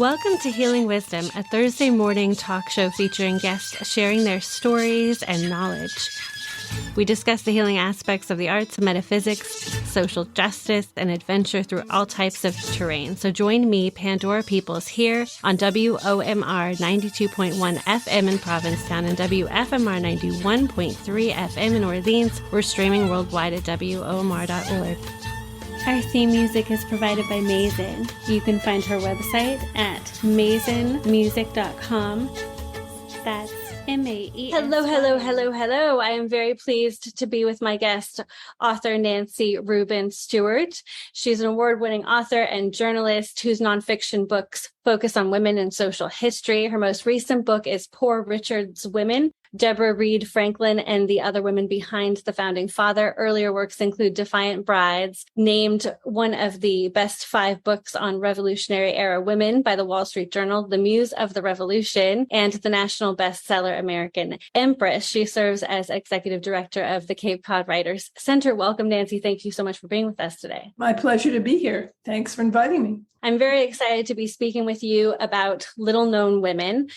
Welcome to Healing Wisdom, a Thursday morning talk show featuring guests sharing their stories and knowledge. We discuss the healing aspects of the arts, metaphysics, social justice, and adventure through all types of terrain. So join me, Pandora Peoples, here on WOMR 92.1 FM in Provincetown and WFMR 91.3 FM in Orleans. We're streaming worldwide at WOMR.org. Our theme music is provided by Mazen. You can find her website at mazenmusic.com. That's M-A-E. Hello. I am very pleased to be with my guest, author Nancy Rubin Stuart. She's an award-winning author and journalist whose nonfiction books focus on women and social history. Her most recent book is Poor Richard's Women, Deborah Reed Franklin and the Other Women Behind the Founding Father. Earlier works include Defiant Brides, named one of the best 5 books on Revolutionary Era women by the Wall Street Journal, The Muse of the Revolution, and the national bestseller American Empress. She serves as executive director of the Cape Cod Writers Center. Welcome, Nancy. Thank you so much for being with us today. My pleasure to be here. Thanks for inviting me. I'm very excited to be speaking with you about little-known women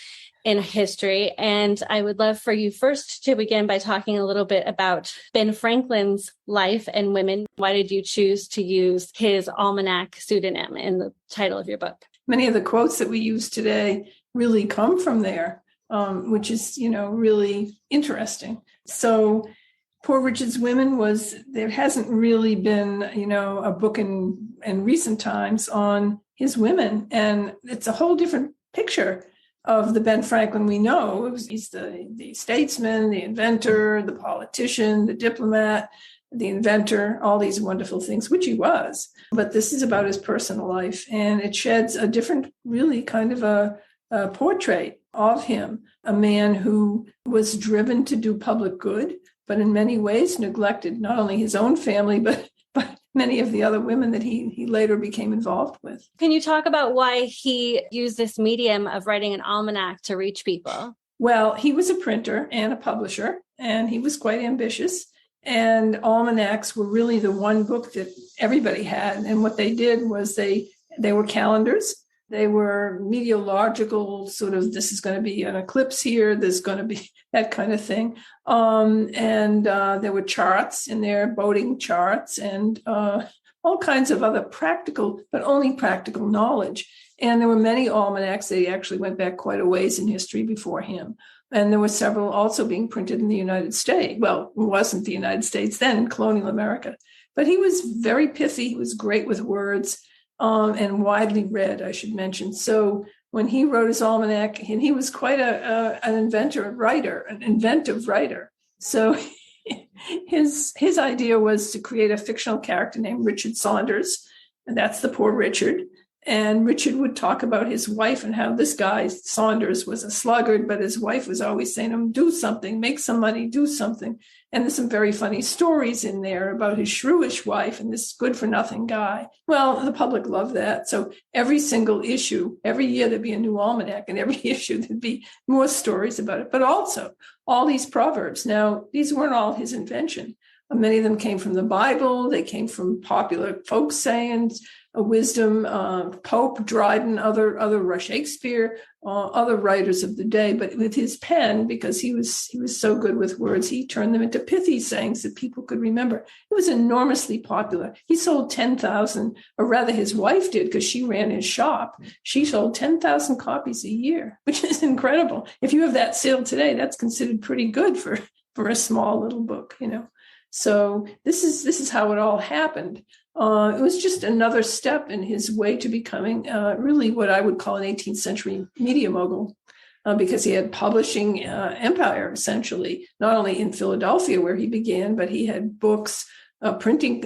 in history. And I would love for you first to begin by talking a little bit about Ben Franklin's life and women. Why did you choose to use his almanac pseudonym in the title of your book? Many of the quotes that we use today really come from there, which is, really interesting. So Poor Richard's Women there hasn't really been, a book in recent times on his women. And it's a whole different picture of the Ben Franklin we know. He's the statesman, the inventor, the politician, the diplomat, the inventor, all these wonderful things, which he was. But this is about his personal life, and it sheds a different, really kind of a portrait of him, a man who was driven to do public good, but in many ways neglected not only his own family, but many of the other women that he later became involved with. Can you talk about why he used this medium of writing an almanac to reach people? Well, he was a printer and a publisher, and he was quite ambitious. And almanacs were really the one book that everybody had. And what they did was they were calendars. They were meteorological, sort of, this is going to be an eclipse here, there's going to be that kind of thing. And there were charts in there, boating charts, and all kinds of other practical, but only practical knowledge. And there were many almanacs. They actually went back quite a ways in history before him. And there were several also being printed in the United States. Well, it wasn't the United States then, in colonial America. But he was very pithy. He was great with words. And widely read, I should mention. So when he wrote his almanac, and he was quite an inventive writer. So his idea was to create a fictional character named Richard Saunders, and that's the Poor Richard. And Richard would talk about his wife and how this guy, Saunders, was a sluggard, but his wife was always saying to him, do something, make some money, do something. And there's some very funny stories in there about his shrewish wife and this good-for-nothing guy. Well, the public loved that. So every single issue, every year there'd be a new almanac, and every issue there'd be more stories about it. But also all these proverbs. Now, these weren't all his invention. Many of them came from the Bible. They came from popular folk sayings, wisdom, Pope, Dryden, other Shakespeare, other writers of the day. But with his pen, because he was so good with words, he turned them into pithy sayings that people could remember. It was enormously popular. He sold 10,000, or rather his wife did, because she ran his shop. She sold 10,000 copies a year, which is incredible. If you have that sale today, that's considered pretty good for a small little book, So this is how it all happened. It was just another step in his way to becoming really what I would call an 18th century media mogul, because he had publishing empire, essentially, not only in Philadelphia where he began, but he had books, printing.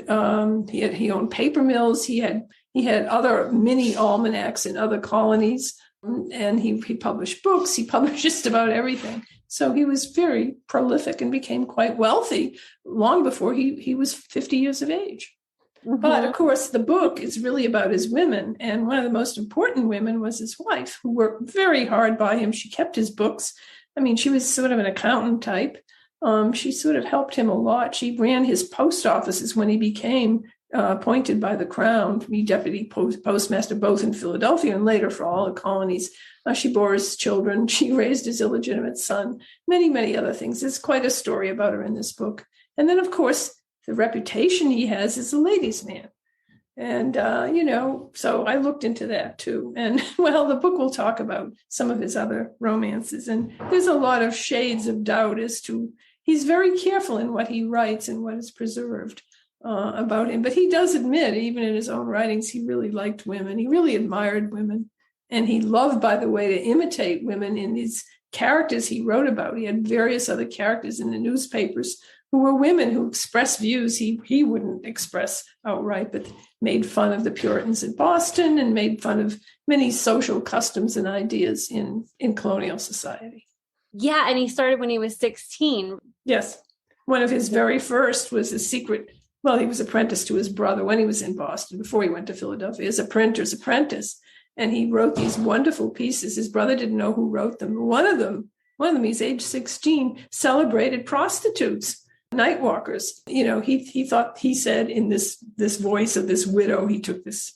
He owned paper mills. He had other mini almanacs in other colonies, and he published books. He published just about everything. So he was very prolific and became quite wealthy long before he was 50 years of age. Mm-hmm. But of course, the book is really about his women. And one of the most important women was his wife, who worked very hard by him. She kept his books. I mean, she was sort of an accountant type. She sort of helped him a lot. She ran his post offices when he became appointed by the Crown to be deputy postmaster, both in Philadelphia and later for all the colonies. She bore his children. She raised his illegitimate son, many, many other things. There's quite a story about her in this book. And then, of course, the reputation he has as a ladies' man. And, so I looked into that too. And, well, the book will talk about some of his other romances. And there's a lot of shades of doubt as to, he's very careful in what he writes and what is preserved about him. But he does admit, even in his own writings, he really liked women. He really admired women. And he loved, by the way, to imitate women in these characters he wrote about. He had various other characters in the newspapers who were women who expressed views he wouldn't express outright, but made fun of the Puritans in Boston and made fun of many social customs and ideas in colonial society. Yeah, and he started when he was 16. Yes. One of his very first was a secret. Well, he was apprenticed to his brother when he was in Boston, before he went to Philadelphia, as a printer's apprentice. And he wrote these wonderful pieces. His brother didn't know who wrote them. One of them, he's age 16, celebrated prostitutes, night walkers. He said in this voice of this widow, he took this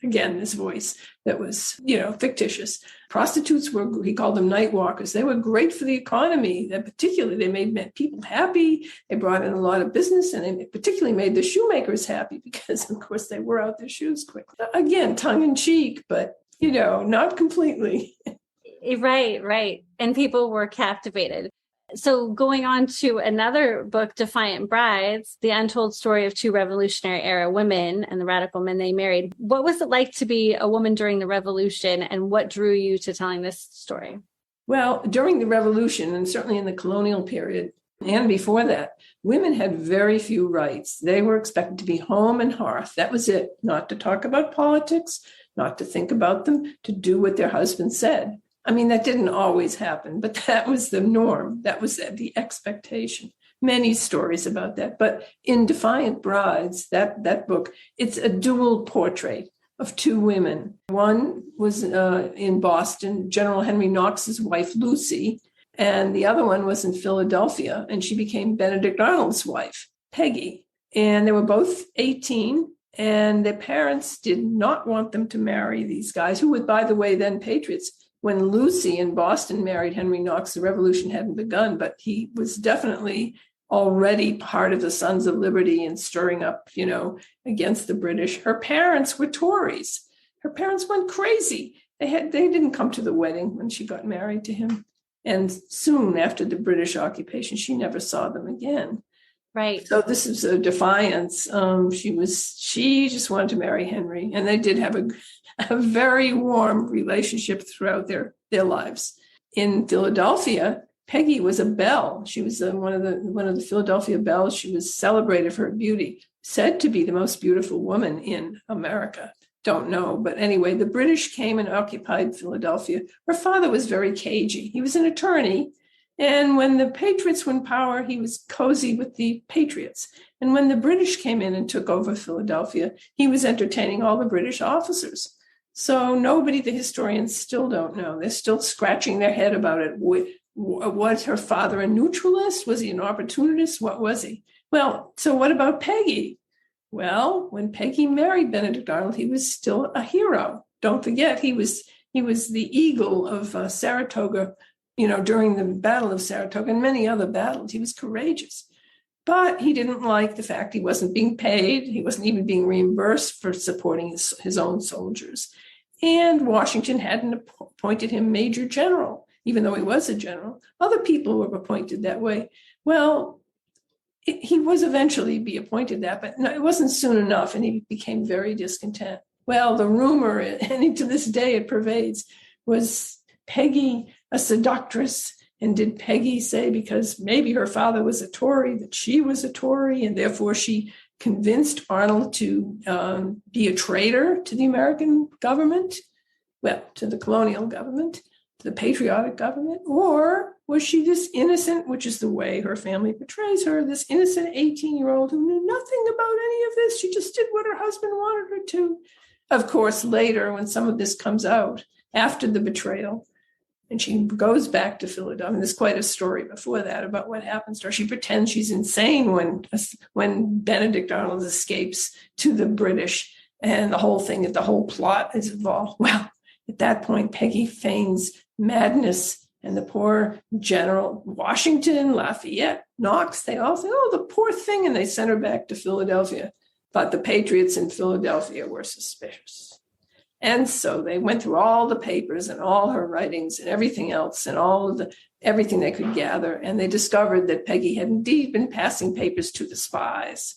voice that was, fictitious. Prostitutes he called them night walkers. They were great for the economy. And particularly, they made people happy. They brought in a lot of business, and they particularly made the shoemakers happy because, of course, they wore out their shoes quickly. Again, tongue in cheek, but, not completely. Right. And people were captivated. So going on to another book, Defiant Brides, the untold story of two Revolutionary era women and the radical men they married. What was it like to be a woman during the Revolution, and what drew you to telling this story? Well, during the Revolution, and certainly in the colonial period and before that, women had very few rights. They were expected to be home and hearth. That was it. Not to talk about politics, not to think about them, to do what their husband said. I mean, that didn't always happen, but that was the norm. That was the expectation. Many stories about that. But in Defiant Brides, that book, it's a dual portrait of two women. One was in Boston, General Henry Knox's wife, Lucy, and the other one was in Philadelphia, and she became Benedict Arnold's wife, Peggy. And they were both 18, and their parents did not want them to marry these guys, who were, by the way, then patriots. When Lucy in Boston married Henry Knox, the revolution hadn't begun, but he was definitely already part of the Sons of Liberty and stirring up, against the British. Her parents were Tories. Her parents went crazy. They didn't come to the wedding when she got married to him. And soon after the British occupation, she never saw them again. Right. So this is a defiance. She just wanted to marry Henry, and they did have a very warm relationship throughout their lives. In Philadelphia, Peggy was a belle. She was one of the Philadelphia belles. She was celebrated for her beauty, said to be the most beautiful woman in America. Don't know, but anyway, the British came and occupied Philadelphia. Her father was very cagey. He was an attorney. And when the Patriots were in power, he was cozy with the Patriots. And when the British came in and took over Philadelphia, he was entertaining all the British officers. So the historians still don't know. They're still scratching their head about it. Was her father a neutralist? Was he an opportunist? What was he? Well, so what about Peggy? Well, when Peggy married Benedict Arnold, he was still a hero. Don't forget, he was the eagle of Saratoga, during the Battle of Saratoga and many other battles. He was courageous. But he didn't like the fact he wasn't being paid. He wasn't even being reimbursed for supporting his own soldiers. And Washington hadn't appointed him major general, even though he was a general. Other people were appointed that way. Well, he was eventually be appointed that, but no, it wasn't soon enough, and he became very discontent. Well, the rumor, and to this day it pervades, was Peggy a seductress? And did Peggy say, because maybe her father was a Tory, that she was a Tory, and therefore she convinced Arnold to be a traitor to the American government? Well, to the colonial government, to the patriotic government? Or was she this innocent, which is the way her family portrays her, this innocent 18-year-old who knew nothing about any of this? She just did what her husband wanted her to. Of course, later, when some of this comes out, after the betrayal, And she goes back to Philadelphia. And there's quite a story before that about what happens to her. She pretends she's insane when Benedict Arnold escapes to the British, and the whole plot is involved. Well, at that point, Peggy feigns madness, and the poor General Washington, Lafayette, Knox, they all say, oh, the poor thing, and they sent her back to Philadelphia. But the patriots in Philadelphia were suspicious. And so they went through all the papers and all her writings and everything else and everything they could gather. And they discovered that Peggy had indeed been passing papers to the spies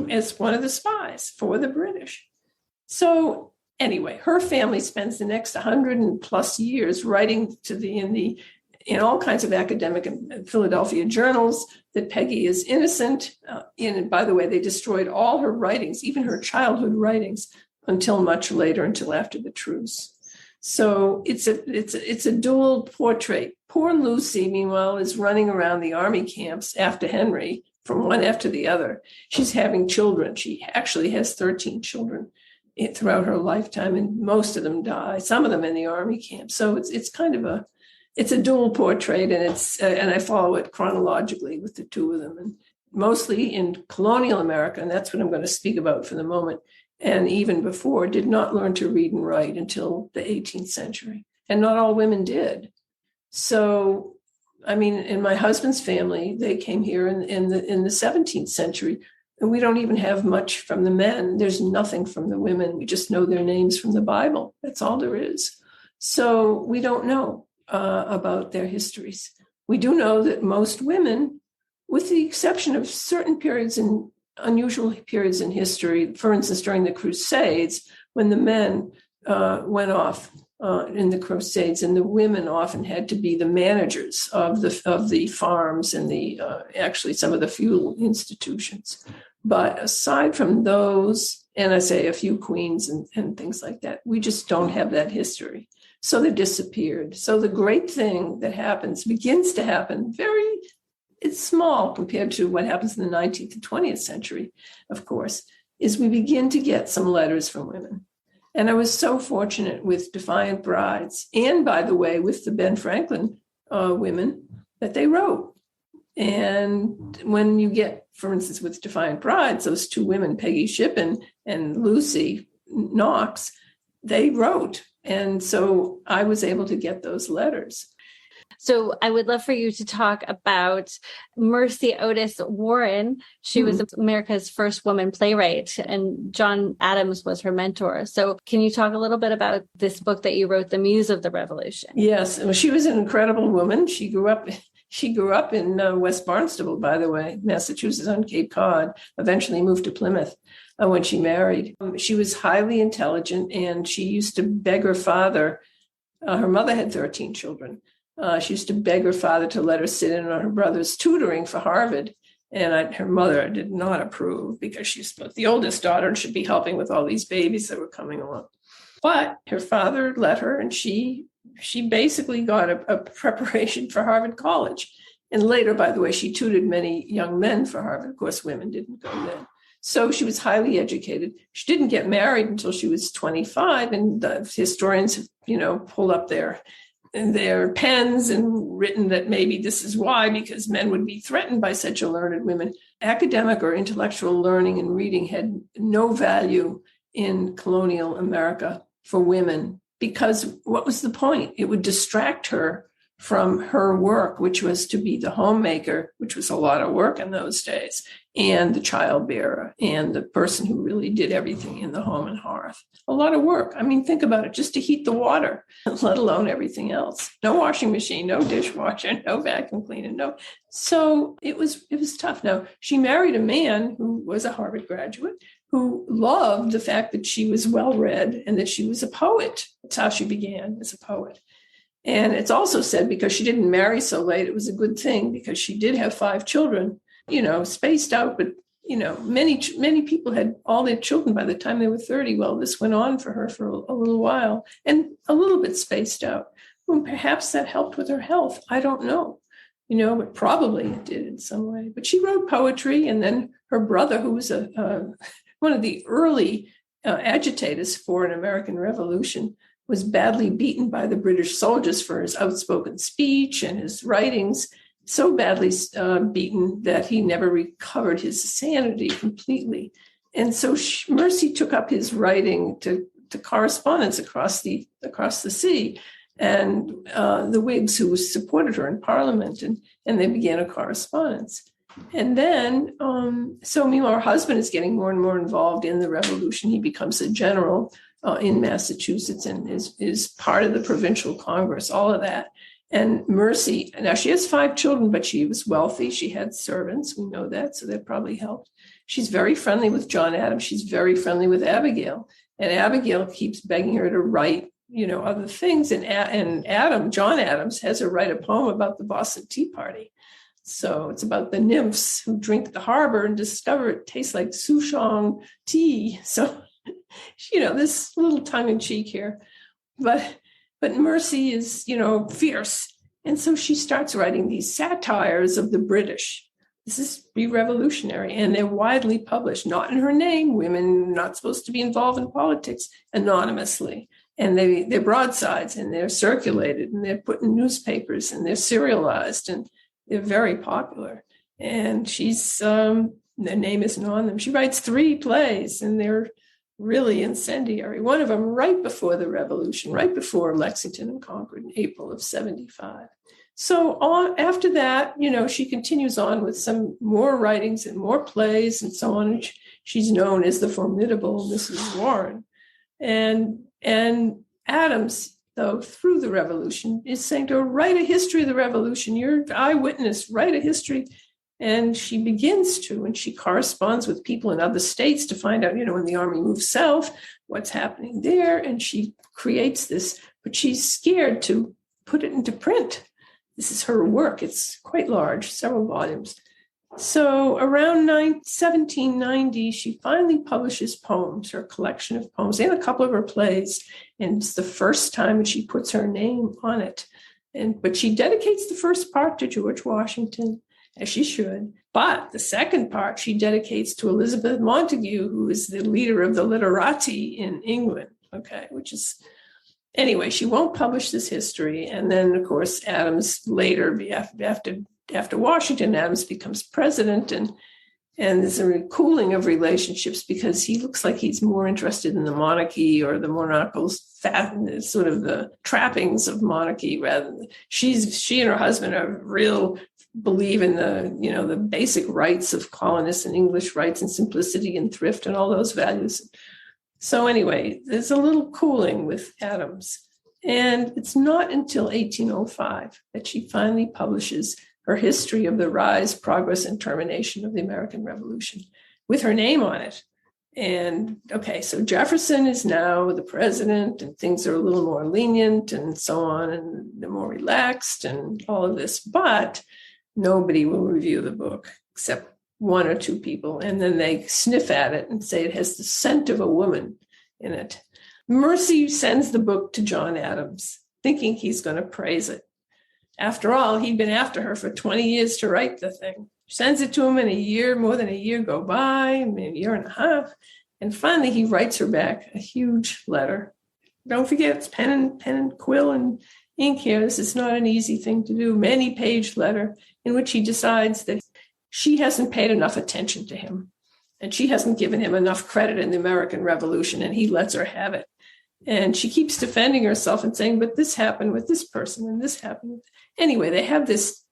as one of the spies for the British. So anyway, her family spends the next 100+ years writing in all kinds of academic and Philadelphia journals that Peggy is innocent. And by the way, they destroyed all her writings, even her childhood writings, until much later, until after the truce. So it's a dual portrait. Poor Lucy, meanwhile, is running around the army camps after Henry, from one after the other. She's having children. She actually has 13 children throughout her lifetime, and most of them die, some of them in the army camp. So it's kind of it's a dual portrait, and I follow it chronologically with the two of them, and mostly in colonial America, and that's what I'm going to speak about for the moment. And even before, did not learn to read and write until the 18th century. And not all women did. So, I mean, in my husband's family, they came here in the 17th century, and we don't even have much from the men. There's nothing from the women. We just know their names from the Bible. That's all there is. So we don't know about their histories. We do know that most women, with the exception of certain unusual periods in history, for instance, during the Crusades, when the men went off in the Crusades, and the women often had to be the managers of the farms and actually some of the feudal institutions. But aside from those, and I say a few queens and things like that, we just don't have that history. So they disappeared. So the great thing that begins to happen it's small compared to what happens in the 19th and 20th century, of course, is we begin to get some letters from women. And I was so fortunate with Defiant Brides, and by the way, with the Ben Franklin women, that they wrote. And when you get, for instance, with Defiant Brides, those two women, Peggy Shippen and Lucy Knox, they wrote. And so I was able to get those letters. So I would love for you to talk about Mercy Otis Warren. She was America's first woman playwright, and John Adams was her mentor. So can you talk a little bit about this book that you wrote, The Muse of the Revolution? Yes. Well, she was an incredible woman. She grew up in West Barnstable, by the way, Massachusetts, on Cape Cod, eventually moved to Plymouth when she married. She was highly intelligent, and she used to beg her father. Her mother had 13 children. She used to beg her father to let her sit in on her brother's tutoring for Harvard. And her mother did not approve, because she's the oldest daughter and should be helping with all these babies that were coming along. But her father let her, and she basically got a preparation for Harvard College. And later, by the way, she tutored many young men for Harvard. Of course, women didn't go then. So she was highly educated. She didn't get married until she was 25. And the historians have, pulled up their pens and written that maybe this is why, because men would be threatened by such a learned woman. Academic or intellectual learning and reading had no value in colonial America for women, because what was the point? It would distract her from her work, which was to be the homemaker, which was a lot of work in those days, and the childbearer, and the person who really did everything in the home and hearth. A lot of work. I mean, think about it, just to heat the water, let alone everything else. No washing machine, no dishwasher, no vacuum cleaner, no. So it was tough. Now, she married a man who was a Harvard graduate, who loved the fact that she was well-read and that she was a poet. That's how she began, as a poet. And it's also said, because she didn't marry so late, it was a good thing, because she did have 5 children, spaced out, but, many people had all their children by the time they were 30. Well, this went on for her for a little while, and a little bit spaced out. Well, perhaps that helped with her health. I don't know, but probably it did in some way. But she wrote poetry, and then her brother, who was one of the early agitators for an American Revolution, was badly beaten by the British soldiers for his outspoken speech and his writings, so badly beaten that he never recovered his sanity completely. And so Mercy took up his writing to correspondence across the sea, and the Whigs who supported her in Parliament, and they began a correspondence. And then, so meanwhile, her husband is getting more and more involved in the revolution. He becomes a general in Massachusetts and is part of the provincial Congress, all of that. And Mercy, now she has 5 children, but she was wealthy. She had servants. We know that, so that probably helped. She's very friendly with John Adams. She's very friendly with Abigail. And Abigail keeps begging her to write, other things. And John Adams, has her write a poem about the Boston Tea Party. So it's about the nymphs who drink the harbor and discover it tastes like souchong tea. So, this little tongue in cheek here. But Mercy is, fierce. And so she starts writing these satires of the British. This is pre-revolutionary, and they're widely published, not in her name. Women not supposed to be involved in politics, anonymously. And they're broadsides, and they're circulated, and they're put in newspapers, and they're serialized, and they're very popular. And their name isn't on them. She writes 3 plays, and they're really incendiary. One of them right before the revolution, right before Lexington and Concord in April of 75. So after that, she continues on with some more writings and more plays and so on. She's known as the formidable Mrs. Warren. And Adams, though, through the revolution, is saying to her, write a history of the revolution. You're an eyewitness, write a history. And she begins to, and she corresponds with people in other states to find out, when the army moves south, what's happening there. And she creates this, but she's scared to put it into print. This is her work. It's quite large, several volumes. So around 1790, she finally publishes poems, her collection of poems, and a couple of her plays. And it's the first time that she puts her name on it. But she dedicates the first part to George Washington, as she should. But the second part she dedicates to Elizabeth Montagu, who is the leader of the Ierardi in England, which is... Anyway, she won't publish this history. And then, of course, Adams later, after Washington, Adams becomes president, and there's a cooling of relationships because he looks like he's more interested in the monarchy or the monarchical sort of the trappings of monarchy rather than she and her husband are real believe in the basic rights of colonists and English rights and simplicity and thrift and all those values. So anyway, there's a little cooling with Adams. And it's not until 1805 that she finally publishes her history of the rise, progress, and termination of the American Revolution with her name on it. And so Jefferson is now the president, and things are a little more lenient and so on, and they're more relaxed and all of this. But nobody will review the book except 1 or 2 people, and then they sniff at it and say it has the scent of a woman in it. Mercy sends the book to John Adams, thinking he's going to praise it. After all, he'd been after her for 20 years to write the thing. She sends it to him in more than a year go by, maybe a year and a half, and finally he writes her back a huge letter. Don't forget, it's pen and quill and ink here. This is not an easy thing to do. Many-page letter in which he decides that she hasn't paid enough attention to him, and she hasn't given him enough credit in the American Revolution, and he lets her have it. And she keeps defending herself and saying, but this happened with this person, and this happened. Anyway, they have this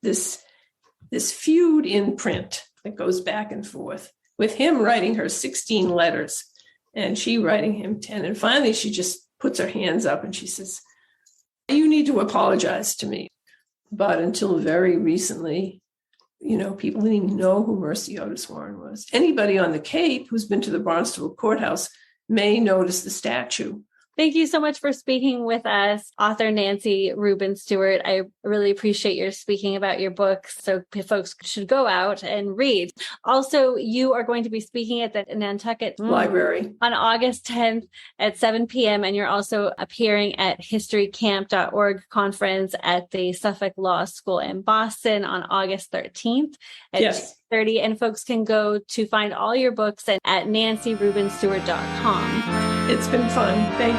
feud in print that goes back and forth, with him writing her 16 letters, and she writing him 10. And finally, she just puts her hands up and she says, you need to apologize to me. But until very recently, people didn't even know who Mercy Otis Warren was. Anybody on the Cape who's been to the Barnstable Courthouse may notice the statue. Thank you so much for speaking with us, author Nancy Rubin Stuart. I really appreciate your speaking about your books, so folks should go out and read. Also, you are going to be speaking at the Nantucket Library on August 10th at 7 p.m., and you're also appearing at historycamp.org conference at the Suffolk Law School in Boston on August 13th at 2:30. And folks can go to find all your books at nancyrubinstuart.com. It's been fun. Thank you.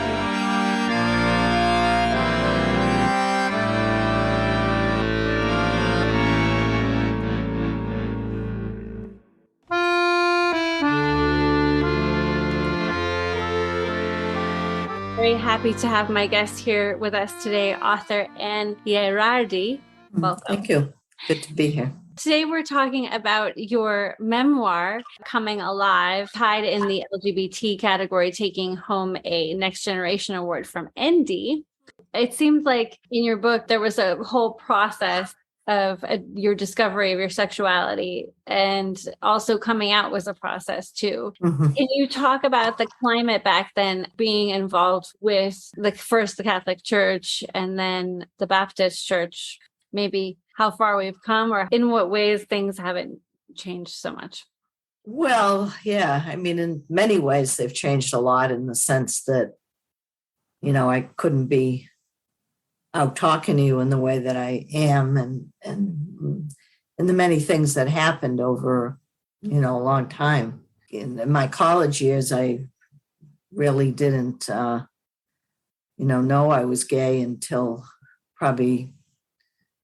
very happy to have my guest here with us today, author Anne Ierardi. Welcome. Thank you. Good to be here. Today we're talking about your memoir, Coming Alive, tied in the LGBT category, taking home a Next Generation Award from Endy. It seems like in your book there was a whole process of your discovery of your sexuality, and also coming out was a process too. Mm-hmm. Can you talk about the climate back then, being involved with the Catholic Church and then the Baptist Church, maybe how far we've come or in what ways things haven't changed so much? Well, yeah, I mean, in many ways they've changed a lot, in the sense that, I couldn't be out talking to you in the way that I am, and the many things that happened over, a long time. In my college years, I really didn't, know I was gay until probably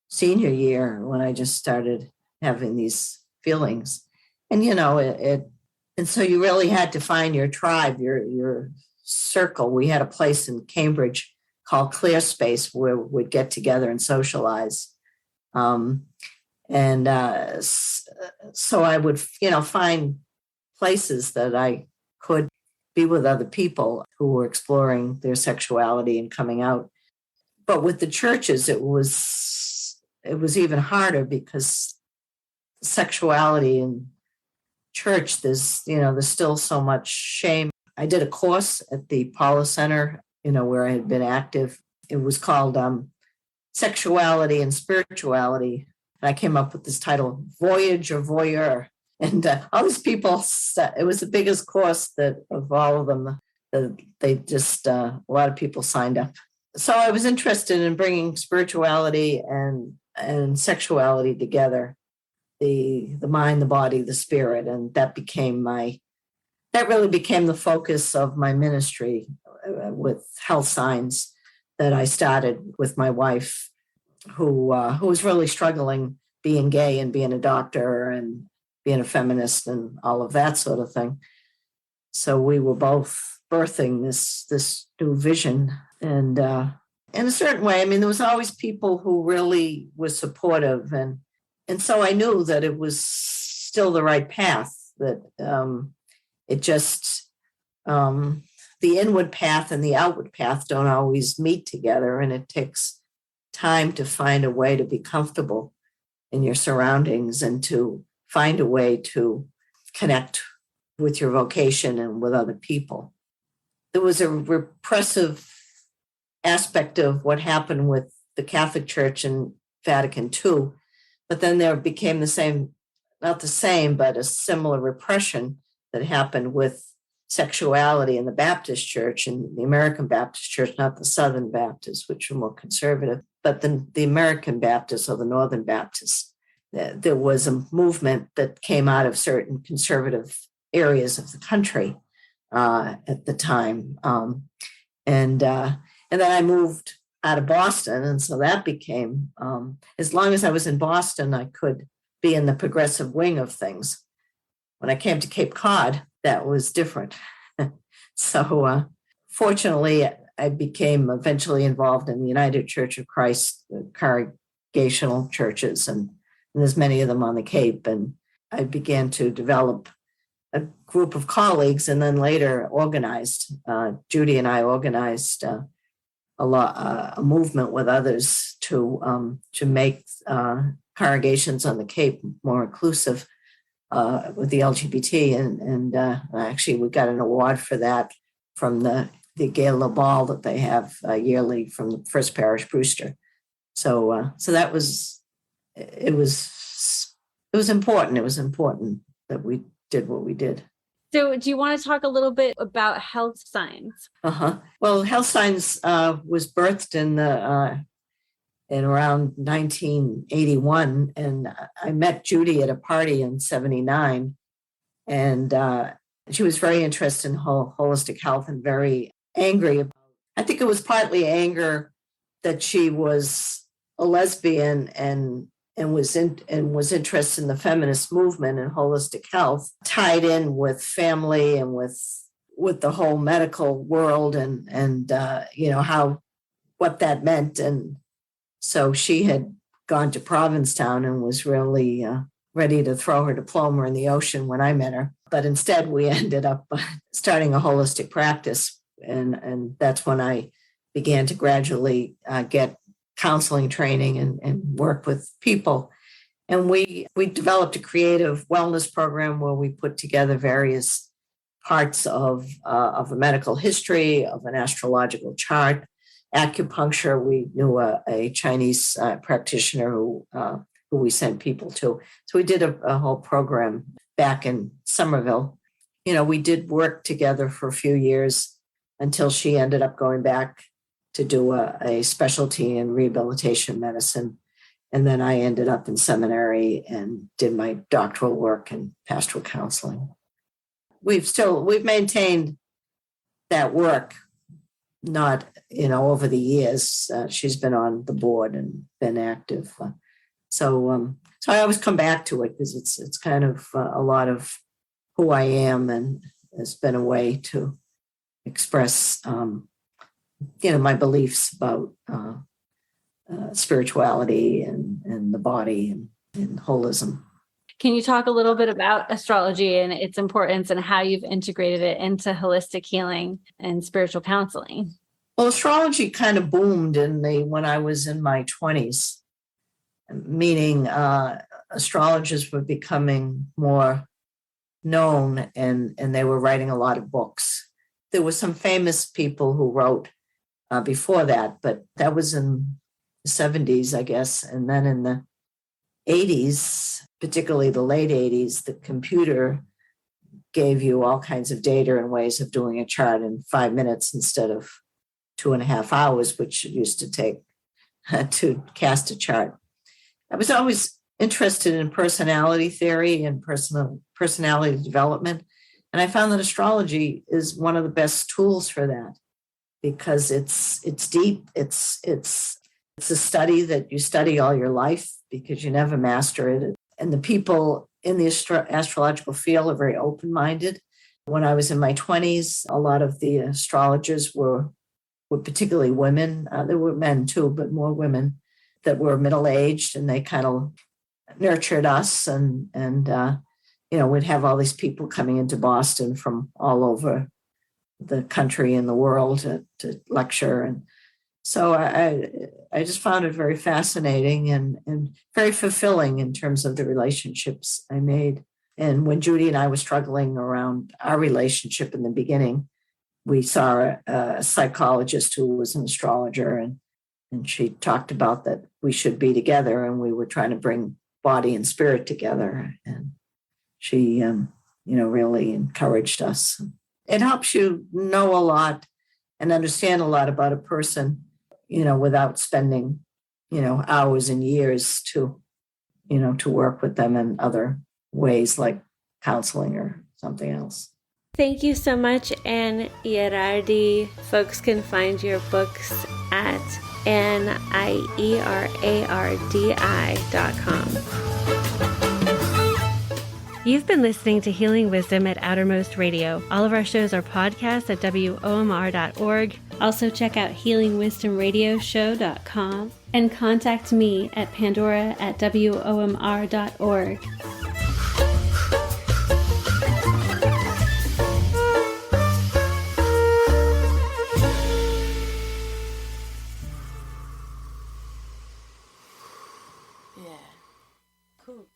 senior year, when I just started having these feelings. And, and so you really had to find your tribe, your circle. We had a place in Cambridge called Clear Space where we'd get together and socialize. So I would, find places that I could be with other people who were exploring their sexuality and coming out. But with the churches, it was even harder, because sexuality in church, there's still so much shame. I did a course at the Paula Center, where I had been active. It was called Sexuality and Spirituality. And I came up with this title, Voyage or Voyeur. And all these people, it was the biggest course of all of them. They just, a lot of people signed up. So I was interested in bringing spirituality and sexuality together, the mind, the body, the spirit. And that really became the focus of my ministry with Health Signs, that I started with my wife, who was really struggling being gay and being a doctor and being a feminist and all of that sort of thing. So we were both birthing this new vision. And in a certain way, I mean, there was always people who really were supportive. And so I knew that it was still the right path, that it just, the inward path and the outward path don't always meet together. And it takes time to find a way to be comfortable in your surroundings and to find a way to connect with your vocation and with other people. There was a repressive aspect of what happened with the Catholic Church in Vatican II, but then there became not the same, but a similar repression that happened with sexuality in the Baptist Church, and the American Baptist Church, not the Southern Baptists, which were more conservative, but the American Baptists or the Northern Baptists. There was a movement that came out of certain conservative areas of the country at the time. And then I moved out of Boston. And so that became, as long as I was in Boston, I could be in the progressive wing of things. When I came to Cape Cod, that was different. So fortunately, I became eventually involved in the United Church of Christ, the congregational churches, and there's many of them on the Cape. And I began to develop a group of colleagues, and then later organized. Judy and I organized a movement with others to make congregations on the Cape more inclusive with the LGBT, and actually we got an award for that from the Gala Ball that they have yearly from the First Parish Brewster. So that was it was important. It was important that we did what we did. So do you want to talk a little bit about Health Signs? Well, Health Signs was birthed in around 1981, and I met Judy at a party in 79, and she was very interested in holistic health and very angry. I think it was partly anger that she was a lesbian and was interested in the feminist movement and holistic health, tied in with family and with with the whole medical world and how what that meant. And so she had gone to Provincetown and was really ready to throw her diploma in the ocean when I met her. But instead, we ended up starting a holistic practice. And that's when I began to gradually get counseling training and work with people. And we developed a creative wellness program where we put together various parts of a medical history, of an astrological chart, acupuncture. We knew a Chinese practitioner who we sent people to. So we did a whole program back in Somerville. We did work together for a few years until she ended up going back to do a specialty in rehabilitation medicine. And then I ended up in seminary and did my doctoral work in pastoral counseling. We've maintained that work, not, over the years. She's been on the board and been active. So I always come back to it because it's kind of a lot of who I am, and it's been a way to express, my beliefs about spirituality and the body and holism. Can you talk a little bit about astrology and its importance and how you've integrated it into holistic healing and spiritual counseling? Well, astrology kind of boomed when I was in my 20s, meaning astrologers were becoming more known and they were writing a lot of books. There were some famous people who wrote before that, but that was in the 70s, I guess. And then in the 80s, particularly the late 80s, the computer gave you all kinds of data and ways of doing a chart in 5 minutes instead of 2.5 hours, which it used to take to cast a chart. I was always interested in personality theory and personality development. And I found that astrology is one of the best tools for that because it's deep. It's a study that you study all your life because you never master it. And the people in the astrological field are very open-minded. When I was in my 20s, a lot of the astrologers were particularly women. There were men too, but more women that were middle-aged, and they kind of nurtured us. And we'd have all these people coming into Boston from all over the country and the world to lecture. And so I just found it very fascinating and very fulfilling in terms of the relationships I made. And when Judy and I were struggling around our relationship in the beginning, we saw a psychologist who was an astrologer, and she talked about that we should be together, and we were trying to bring body and spirit together. And she, really encouraged us. It helps you know a lot and understand a lot about a person, without spending, hours and years to work with them in other ways like counseling or something else. Thank you so much, Ann Ierardi. Folks can find your books at NIERARDI.com. You've been listening to Healing Wisdom at Outermost Radio. All of our shows are podcasts at WOMR.org. Also check out healingwisdomradioshow.com and contact me at pandora@WOMR.org. Yeah. Cool.